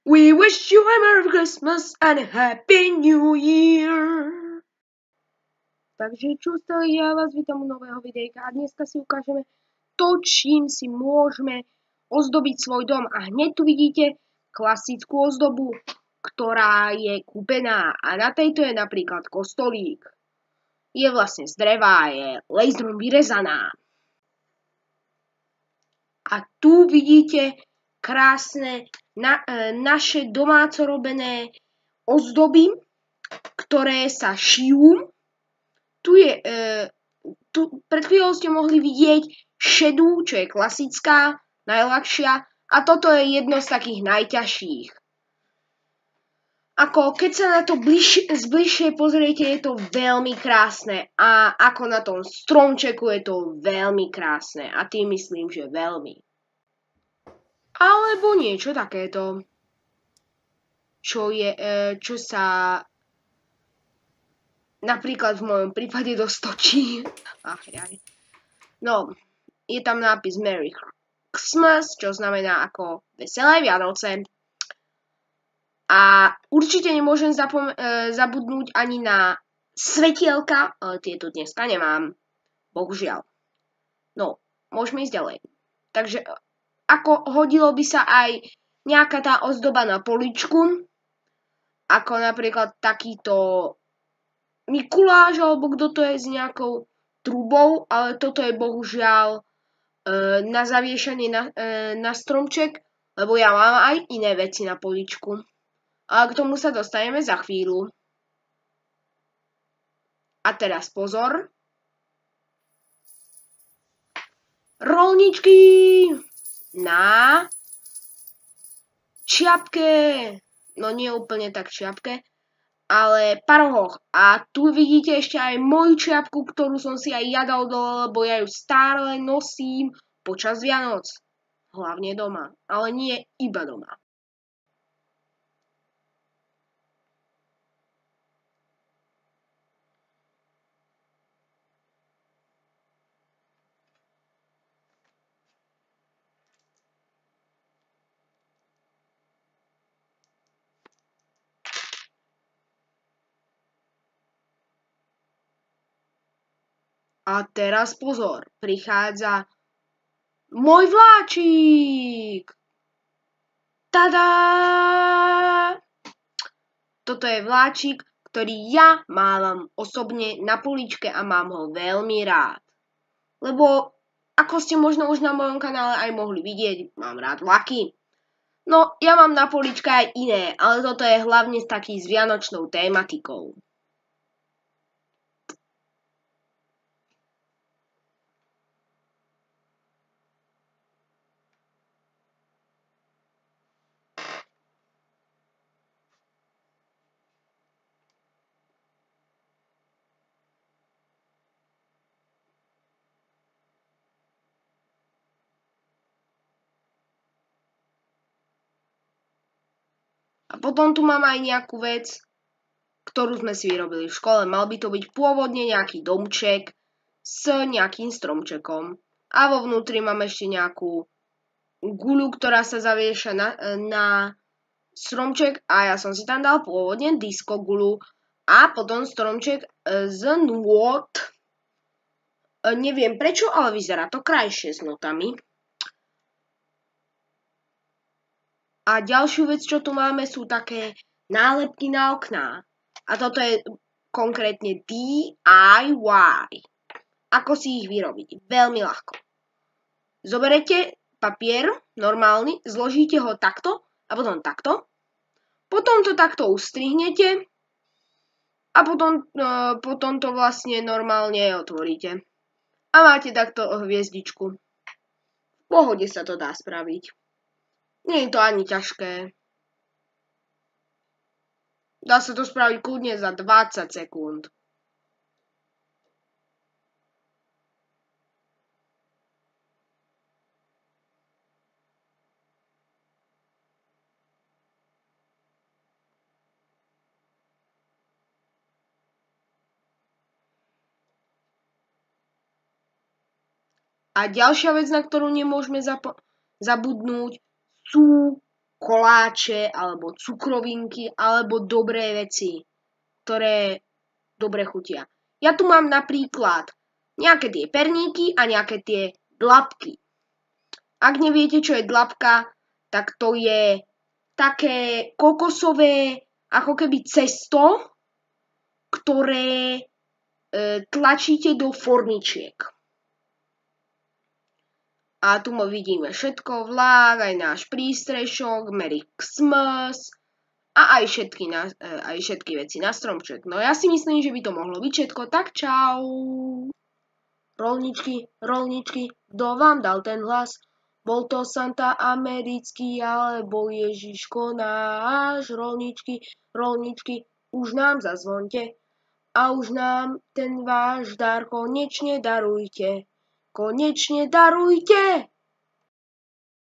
We wish you a Merry Christmas and a Happy New Year. Takže čo stále, ja vás vítam u nového videjka a dneska si ukážeme to, čím si môžeme ozdobiť svoj dom. A hneď tu vidíte klasickú ozdobu, ktorá je kúpená. A na tejto je napríklad kostolík. Je vlastne z dreva, je laserom vyrezaná. A tu vidíte krásne naše domáco robené ozdoby, ktoré sa šijú. Tu pred chvíľou ste mohli vidieť šedú, čo je klasická, najľahšia, a toto je jedno z takých najťažších. Keď sa na to zbližšie pozriete, je to veľmi krásne, a ako na tom stromčeku je to veľmi krásne, a tým myslím, že veľmi. Alebo niečo takéto, čo sa napríklad v mojom prípade dostočí. No, je tam nápis Merry Christmas, čo znamená ako Veselé Vianoce. A určite nemôžem zabudnúť ani na svetielka, ale tieto dneska nemám. Bohužiaľ. No, môžeme ísť ďalej. Takže ako hodilo by sa aj nejaká tá ozdoba na poličku, ako napríklad takýto Mikuláš, alebo kto to je s nejakou trubou, ale toto je bohužiaľ na zaviešanie na stromček, lebo ja mám aj iné veci na poličku. Ale k tomu sa dostaneme za chvíľu. A teraz pozor. Roľničky na čiapke, no nie úplne tak čiapke, ale parohoch. A tu vidíte ešte aj moju čiapku, ktorú som si aj ja dal dole, lebo ja ju stále nosím počas Vianoc. Hlavne doma, ale nie iba doma. A teraz pozor, prichádza môj vláčik! Tada! Toto je vláčik, ktorý ja mávam osobne na poličke a mám ho veľmi rád. Lebo, ako ste možno už na mojom kanále aj mohli vidieť, mám rád vlaky. No, ja mám na poličke aj iné, ale toto je hlavne taký s vianočnou tématikou. A potom tu mám aj nejakú vec, ktorú sme si vyrobili v škole. Mal by to byť pôvodne nejaký domček s nejakým stromčekom. A vo vnútri mám ešte nejakú guľu, ktorá sa zavieša na stromček, a ja som si tam dal pôvodne disco guľu a potom stromček z nôt. Neviem prečo, ale vyzerá to krajšie s notami. A ďalšiu vec, čo tu máme, sú také nálepky na okná. A toto je konkrétne DIY. Ako si ich vyrobiť? Veľmi ľahko. Zoberete papier normálny, zložíte ho takto a potom takto. Potom to takto ustrihnete a potom to vlastne normálne otvoríte. A máte takto hviezdičku. V pohode sa to dá spraviť. Nie je to ani ťažké. Dá sa to spraviť kľudne za 20 sekúnd. A ďalšia vec, na ktorú nemôžeme zabudnúť, sú koláče, alebo cukrovinky, alebo dobré veci, ktoré dobre chutia. Ja tu mám napríklad nejaké tie perníky a nejaké tie dlapky. Ak neviete, čo je dlapka, tak to je také kokosové, ako keby cesto, ktoré tlačíte do formičiek. A tu vidíme všetko, vlák, aj náš prístrešok, Merry Xmas a aj všetky veci na stromček. No ja si myslím, že by to mohlo byť všetko, tak čau. Rolničky, rolničky, kto vám dal ten hlas? Bol to Santa americký, alebo Ježiško náš. Rolničky, rolničky, už nám zazvonte a už nám ten váš dar konečne darujte. Konečne darujte!